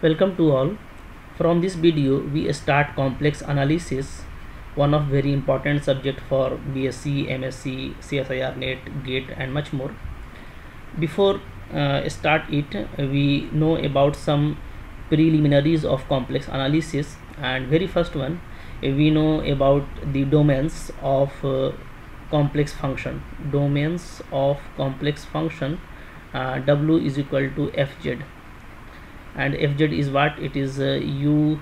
Welcome to all. From this video, we start complex analysis, one of very important subject for BSc, MSc, CSIR, NET, GATE, and much more. Before start it, we know about some preliminaries of complex analysis, and very first one, we know about the domains of complex function. Domains of complex function, W is equal to Fz, and Fz is what? It is u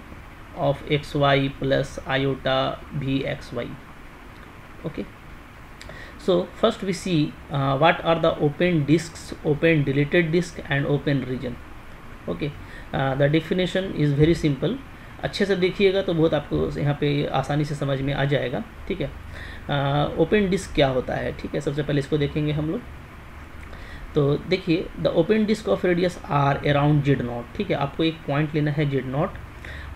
of xy plus iota vxy. Okay, so first we see what are the open disks, open deleted disk and open region. Okay, the definition is very simple. अच्छे से देखिएगा तो बहुत आपको यहाँ पे आसानी से समझ में आ जाएगा. ठीक है, ओपन डिस्क क्या होता है. ठीक है, सबसे पहले इसको देखेंगे हम लोग. तो देखिए, the open disc of radius r around z naught. ठीक है, आपको एक पॉइंट लेना है जेड नॉट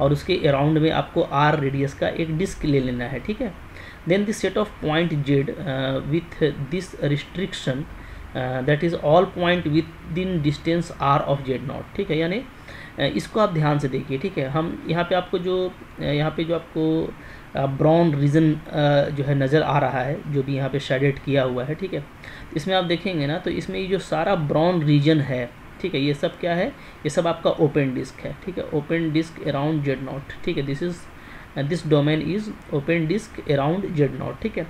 और उसके अराउंड में आपको आर रेडियस का एक डिस्क ले लेना है. ठीक है, then this set of point z with this restriction that is all point within distance r of z naught. ठीक है, यानी इसको आप ध्यान से देखिए. ठीक है, हम यहाँ पे आपको जो आपको ब्राउन रीजन जो है नज़र आ रहा है, जो भी यहाँ पे शेडेड किया हुआ है. ठीक है, इसमें आप देखेंगे ना तो इसमें ये जो सारा ब्राउन रीजन है, ठीक है, ये सब क्या है? ये सब आपका ओपन डिस्क है. ठीक है, open disc around z naught. ठीक है, this domain is open disc around z naught. ठीक है,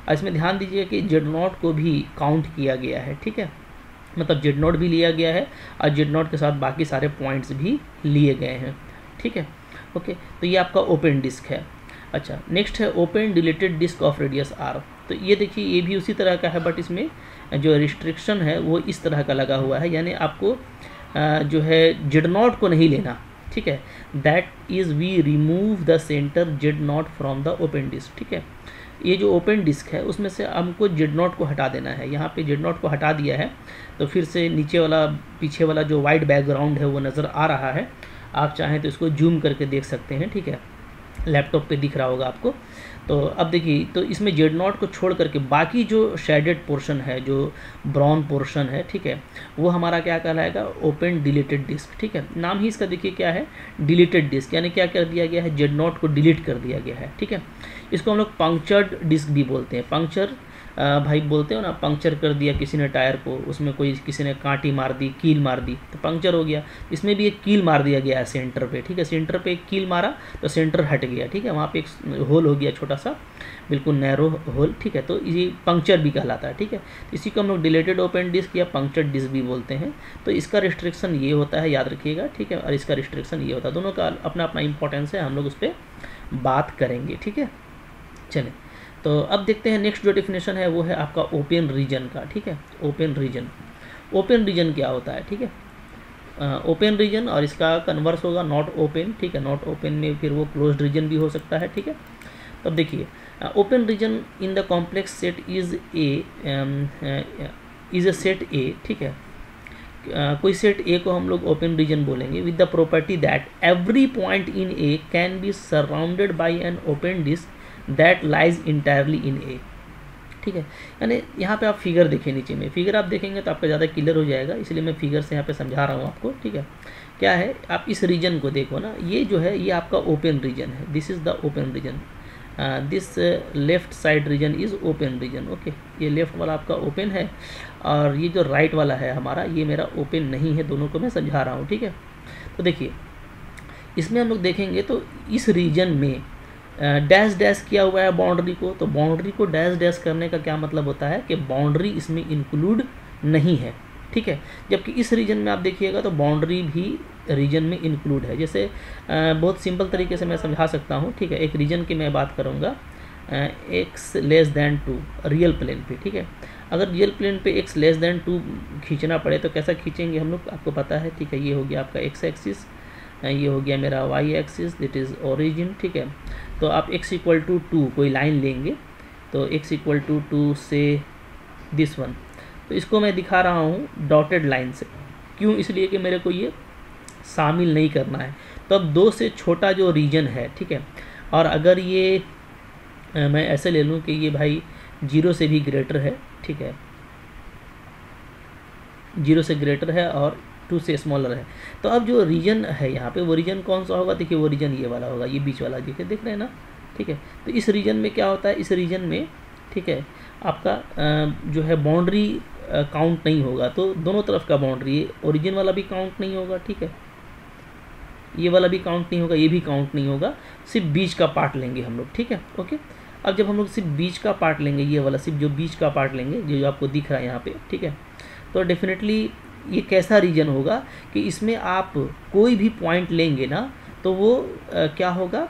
और इसमें ध्यान दीजिए कि जेड नॉट को भी काउंट किया गया है. ठीक है, मतलब जेड नॉट भी लिया गया है और जेड नॉट के साथ बाकी सारे पॉइंट्स भी लिए गए हैं. ठीक है, ओके, तो ये आपका ओपन डिस्क है. अच्छा, नेक्स्ट है open deleted disc of radius r. तो ये देखिए, ये भी उसी तरह का है, बट इसमें जो रिस्ट्रिक्शन है वो इस तरह का लगा हुआ है, यानी आपको जो है जेड नॉट को नहीं लेना. ठीक है, that is we remove the centre z naught from the open disc. ठीक है, ये जो ओपन डिस्क है उसमें से हमको जेड नॉट को हटा देना है. यहाँ पे जेड नॉट को हटा दिया है तो फिर से नीचे वाला पीछे वाला जो वाइट बैकग्राउंड है वो नज़र आ रहा है. आप चाहें तो इसको जूम करके देख सकते हैं. ठीक है, लैपटॉप पे दिख रहा होगा आपको. तो अब देखिए, तो इसमें जेड नॉट को छोड़ करके बाकी जो शेडेड पोर्शन है, जो ब्राउन पोर्शन है, ठीक है, वो हमारा क्या कहलाएगा? Open deleted disc. ठीक है, नाम ही इसका देखिए क्या है? डिलीटेड डिस्क, यानी क्या कर दिया गया है? जेड नॉट को डिलीट कर दिया गया है. ठीक है, इसको हम लोग पंक्चर्ड डिस्क भी बोलते हैं. पंक्चर भाई बोलते हो ना, पंक्चर कर दिया किसी ने टायर को, उसमें किसी ने कांटी मार दी, कील मार दी तो पंक्चर हो गया. इसमें भी एक कील मार दिया गया है सेंटर पे. ठीक है, सेंटर पे एक कील मारा तो सेंटर हट गया. ठीक है, वहाँ पे एक होल हो गया, छोटा सा बिल्कुल नैरो होल. ठीक है, तो ये पंक्चर भी कहलाता है. ठीक है, इसी को हम लोग डिलेटेड ओपन डिस्क या पंक्चर डिस्क भी बोलते हैं. तो इसका रिस्ट्रिक्शन ये होता है, याद रखिएगा. ठीक है, और इसका रिस्ट्रिक्शन ये होता है. दोनों का अपना अपना इंपॉर्टेंस है, हम लोग उस पर बात करेंगे. ठीक है, चलें, तो अब देखते हैं नेक्स्ट जो डेफिनेशन है वो है आपका ओपन रीजन का. ठीक है, ओपन रीजन. ओपन रीजन क्या होता है? ठीक है, ओपन रीजन और इसका कन्वर्स होगा नॉट ओपन. ठीक है, नॉट ओपन में फिर वो क्लोज्ड रीजन भी हो सकता है. ठीक है, तब देखिए, open region in the complex set is a set A. ठीक है, कोई सेट ए को हम लोग ओपन रीजन बोलेंगे with the property that every point in A can be surrounded by an open disc that lies entirely in A. ठीक है, यानी यहाँ पे आप फिगर देखें, नीचे में फिगर आप देखेंगे तो आपका ज़्यादा क्लियर हो जाएगा, इसलिए मैं फिगर से यहाँ पे समझा रहा हूँ आपको. ठीक है, क्या है, आप इस रीजन को देखो ना, ये जो है ये आपका ओपन रीजन है. This is the open region. This left side region is open region. Okay, ये लेफ्ट वाला आपका ओपन है और ये जो राइट वाला है हमारा, ये मेरा ओपन नहीं है. दोनों को मैं समझा रहा हूँ. ठीक है, तो देखिए, इसमें हम लोग देखेंगे तो इस रीजन में डैश डैश किया हुआ है बाउंड्री को. तो बाउंड्री को डैश डैश करने का क्या मतलब होता है कि बाउंड्री इसमें इंक्लूड नहीं है. ठीक है, जबकि इस रीजन में आप देखिएगा तो बाउंड्री भी रीजन में इंक्लूड है. जैसे बहुत सिंपल तरीके से मैं समझा सकता हूँ. ठीक है, एक रीजन की मैं बात करूँगा, x less than 2 real plane पे. ठीक है, अगर रियल प्लेन पे x लेस दैन 2 खींचना पड़े तो कैसा खींचेंगे हम लोग, आपको पता है. ठीक है, ये हो गया आपका x एक्सिस, ये हो गया मेरा y axis, that is origin. ठीक है, तो आप x इक्वल टू 2 कोई लाइन लेंगे तो x इक्वल टू 2 से दिस वन, तो इसको मैं दिखा रहा हूँ डॉटेड लाइन से. क्यों? इसलिए कि मेरे को ये शामिल नहीं करना है. तो अब 2 से छोटा जो रीजन है, ठीक है, और अगर ये मैं ऐसे ले लूँ कि ये भाई 0 से भी ग्रेटर है. ठीक है, 0 से ग्रेटर है और 2 से स्मॉलर है। तो अब जो रीजन है यहाँ पे, वो रीजन कौन सा होगा? देखिए वो रीजन ये वाला होगा, ये बीच वाला देख रहे हैं ना, ठीक है। तो इस रीजन में क्या होता है, इस रीजन में ठीक है आपका जो है बाउंड्री काउंट नहीं होगा, तो दोनों तरफ का बाउंड्री, ओरिजिन वाला भी काउंट नहीं होगा, ठीक है, ये वाला भी काउंट नहीं होगा, ये भी काउंट नहीं होगा, सिर्फ बीच का पार्ट लेंगे हम लोग, ठीक है, ओके। अब जब हम लोग सिर्फ बीच का पार्ट लेंगे, ये वाला सिर्फ जो बीच का पार्ट लेंगे, जो आपको दिख रहा है यहाँ पे, ठीक है, तो डेफिनेटली ये कैसा रीजन होगा कि इसमें आप कोई भी पॉइंट लेंगे ना, तो वो क्या होगा,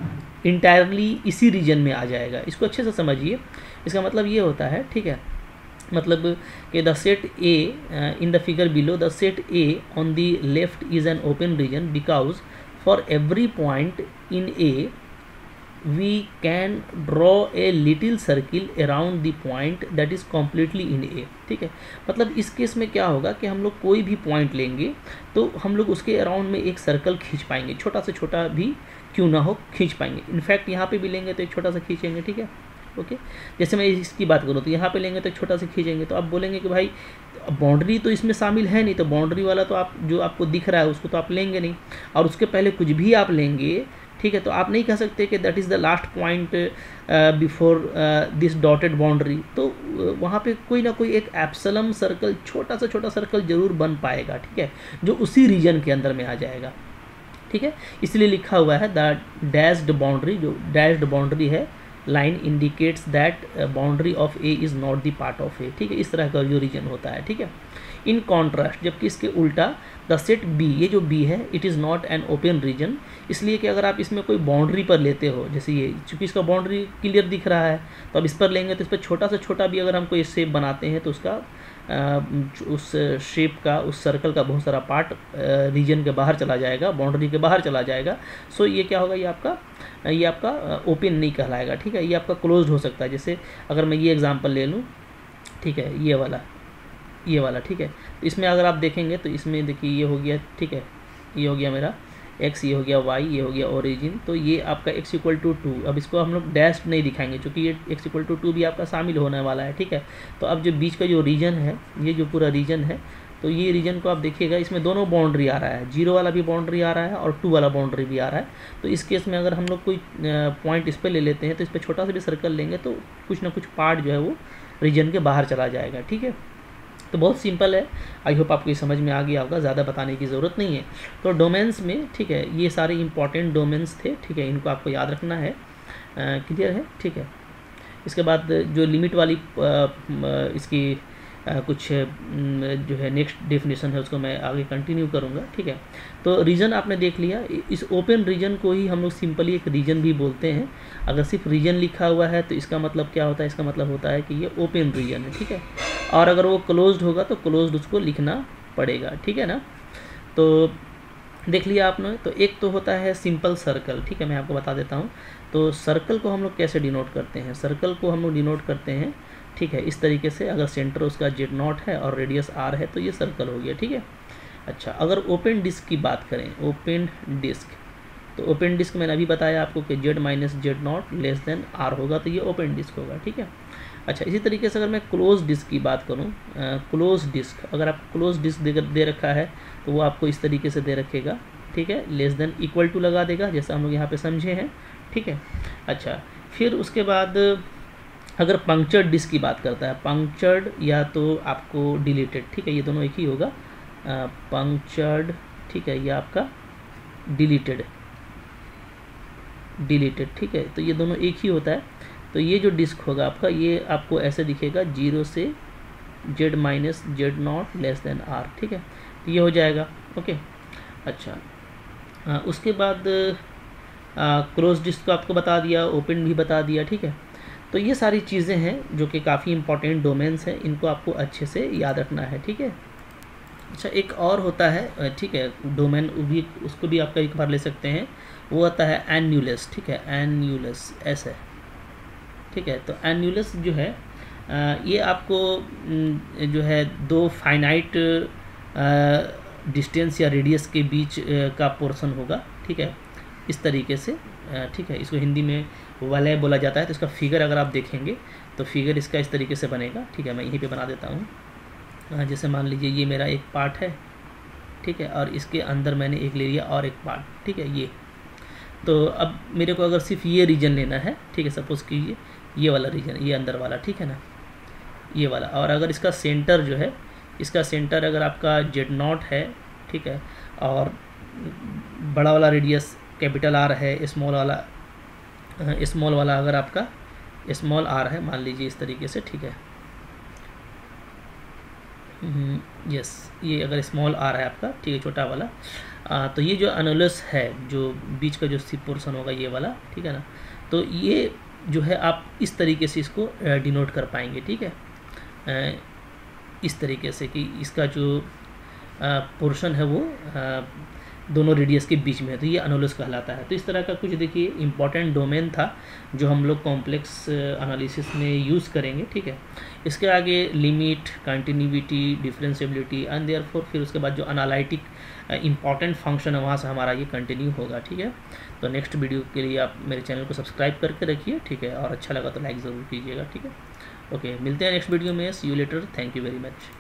इंटायरली इसी रीजन में आ जाएगा। इसको अच्छे से समझिए, इसका मतलब ये होता है, ठीक है, मतलब कि the set A in the figure below, the set A on the left is an open region because for every point in A we can draw a little circle around the point that is completely in A, ठीक है। मतलब इस case में क्या होगा कि हम लोग कोई भी पॉइंट लेंगे तो हम लोग उसके अराउंड में एक सर्कल खींच पाएंगे, छोटा से छोटा भी क्यों ना हो खींच पाएंगे। इनफैक्ट यहाँ पे भी लेंगे तो एक छोटा सा खींचेंगे, ठीक है, ओके। जैसे मैं इसकी बात करूँ तो यहाँ पे लेंगे तो एक छोटा सा खींचेंगे, तो आप बोलेंगे कि भाई बाउंड्री तो इसमें शामिल है नहीं, तो बाउंड्री वाला तो आप जो आपको दिख रहा है उसको तो आप लेंगे नहीं, और उसके पहले कुछ भी आप लेंगे, ठीक है, तो आप नहीं कह सकते कि that is the last point before this dotted boundary. तो वहाँ पे कोई ना कोई एक एप्सिलम सर्कल, छोटा सा छोटा सर्कल जरूर बन पाएगा, ठीक है, जो उसी रीजन के अंदर में आ जाएगा, ठीक है। इसलिए लिखा हुआ है द डैश्ड बाउंड्री, जो डैश्ड बाउंड्री है, line indicates that boundary of A is not the part of A, ठीक है, इस तरह का जो रीजन होता है, ठीक है। इन कॉन्ट्रास्ट, जबकि इसके उल्टा द सेट बी, ये जो बी है, it is not an open region, इसलिए कि अगर आप इसमें कोई बाउंड्री पर लेते हो, जैसे ये, चूँकि इसका बाउंड्री क्लियर दिख रहा है, तो अब इस पर लेंगे तो इस पर छोटा से छोटा भी अगर हम कोई शेप बनाते हैं तो उसका उस शेप का, उस सर्कल का बहुत सारा पार्ट रीजन के बाहर चला जाएगा, बाउंड्री के बाहर चला जाएगा। सो ये क्या होगा, ये आपका ओपन नहीं कहलाएगा, ठीक है, ये आपका क्लोज्ड हो सकता है। जैसे अगर मैं ये एग्जांपल ले लूँ, ठीक है, ये वाला, ठीक है, तो इसमें अगर आप देखेंगे तो इसमें देखिए ये हो गया, ठीक है, ये हो गया मेरा x, ये हो गया y, ये हो गया ओरिजिन, तो ये आपका x इक्वल टू 2। अब इसको हम लोग डैश नहीं दिखाएंगे क्योंकि ये x इक्वल टू 2 भी आपका शामिल होने वाला है, ठीक है। तो अब जो बीच का जो रीजन है, ये जो पूरा रीजन है, तो ये रीजन को आप देखिएगा, इसमें दोनों बाउंड्री आ रहा है, 0 वाला भी बाउंड्री आ रहा है और 2 वाला बाउंड्री भी आ रहा है। तो इस केस में अगर हम लोग कोई पॉइंट इस पर ले लेते हैं तो इस पर छोटा सा भी सर्कल लेंगे तो कुछ ना कुछ पार्ट जो है वो रीजन के बाहर चला जाएगा, ठीक है। तो बहुत सिंपल है, आई होप आपको ये समझ में आ गया होगा, ज़्यादा बताने की ज़रूरत नहीं है। तो डोमेन्स में, ठीक है, ये सारे इंपॉर्टेंट डोमेन्स थे, ठीक है, इनको आपको याद रखना है, क्लियर है, ठीक है। इसके बाद जो लिमिट वाली इसकी कुछ जो है नेक्स्ट डेफिनेशन है उसको मैं आगे कंटिन्यू करूँगा, ठीक है। तो रीजन आपने देख लिया, इस ओपन रीजन को ही हम लोग सिंपली एक रीजन भी बोलते हैं। अगर सिर्फ रीजन लिखा हुआ है तो इसका मतलब क्या होता है, इसका मतलब होता है कि ये ओपन रीजन है, ठीक है, और अगर वो क्लोज्ड होगा तो क्लोज्ड उसको लिखना पड़ेगा, ठीक है ना। तो देख लिया आपने। तो एक तो होता है सिंपल सर्कल, ठीक है, मैं आपको बता देता हूँ। तो सर्कल को हम लोग कैसे डिनोट करते हैं, सर्कल को हम लोग डिनोट करते हैं, ठीक है, इस तरीके से। अगर सेंटर उसका Z0 है और रेडियस R है तो ये सर्कल हो गया, ठीक है। अच्छा, अगर ओपन डिस्क की बात करें, ओपन डिस्क, तो ओपन डिस्क मैंने अभी बताया आपको कि Z minus Z0 less than R होगा, तो ये ओपन डिस्क होगा, ठीक है। अच्छा, इसी तरीके से अगर मैं क्लोज डिस्क की बात करूँ, क्लोज डिस्क, अगर आप क्लोज डिस्क दे रखा है तो वो आपको इस तरीके से दे रखेगा, ठीक है, लेस देन इक्वल टू लगा देगा, जैसा हम लोग यहाँ पे समझे हैं, ठीक है। अच्छा, फिर उसके बाद अगर पंक्चर्ड डिस्क की बात करता है, पंक्चर्ड या तो आपको डिलीटेड, ठीक है, ये दोनों एक ही होगा, पंक्चर्ड, ठीक है, ये आपका डिलीटेड, ठीक है, तो ये दोनों एक ही होता है। तो ये जो डिस्क होगा आपका, ये आपको ऐसे दिखेगा 0 से Z minus Z0 less than R, ठीक है, तो ये हो जाएगा, ओके। अच्छा, उसके बाद क्लोज डिस्क को आपको बता दिया, ओपन भी बता दिया, ठीक है। तो ये सारी चीज़ें हैं जो कि काफ़ी इंपॉर्टेंट डोमेन्स हैं, इनको आपको अच्छे से याद रखना है, ठीक है। अच्छा, एक और होता है, ठीक है, डोमेन भी, उसको भी आपका एक बार ले सकते हैं, वो आता है एन्यूलस, ठीक है, एन्यूलस ऐसे, ठीक है। तो एन्यूलस जो है ये आपको जो है दो फाइनाइट डिस्टेंस या रेडियस के बीच का पोर्शन होगा, ठीक है, इस तरीके से, ठीक है। इसको हिंदी में वलय बोला जाता है। तो इसका फिगर अगर आप देखेंगे तो फिगर इसका इस तरीके से बनेगा, ठीक है, मैं यहीं पे बना देता हूँ। जैसे मान लीजिए ये मेरा एक पार्ट है, ठीक है, और इसके अंदर मैंने एक ले लिया और एक पार्ट, ठीक है। ये तो अब मेरे को अगर सिर्फ ये रीजन लेना है, ठीक है, सपोज़ कीजिए ये वाला रीजन, ये अंदर वाला, ठीक है ना, ये वाला, और अगर इसका सेंटर जो है, इसका सेंटर अगर आपका Z0 है, ठीक है, और बड़ा वाला रेडियस कैपिटल R है, स्मॉल वाला अगर आपका स्मॉल r है, मान लीजिए इस तरीके से, ठीक है, यस, ये अगर स्मॉल r है आपका, ठीक है, छोटा वाला, तो ये जो एनुलस है, जो बीच का जो सी पोर्शन होगा ये वाला, ठीक है ना, तो ये जो है आप इस तरीके से इसको डिनोट कर पाएंगे, ठीक है, इस तरीके से कि इसका जो पोर्शन है वो दोनों रेडियस के बीच में है, तो ये एनुलस कहलाता है। तो इस तरह का कुछ देखिए इम्पॉर्टेंट डोमेन था जो हम लोग कॉम्प्लेक्स एनालिसिस में यूज़ करेंगे, ठीक है। इसके आगे limit, continuity, differentiability and therefore फिर उसके बाद जो एनालिटिक इम्पॉर्टेंट फंक्शन है वहाँ से हमारा ये कंटिन्यू होगा, ठीक है। तो नेक्स्ट वीडियो के लिए आप मेरे चैनल को सब्सक्राइब करके रखिए, ठीक है, और अच्छा लगा तो लाइक ज़रूर कीजिएगा, ठीक है। ओके, मिलते हैं नेक्स्ट वीडियो में। See you later, thank you very much.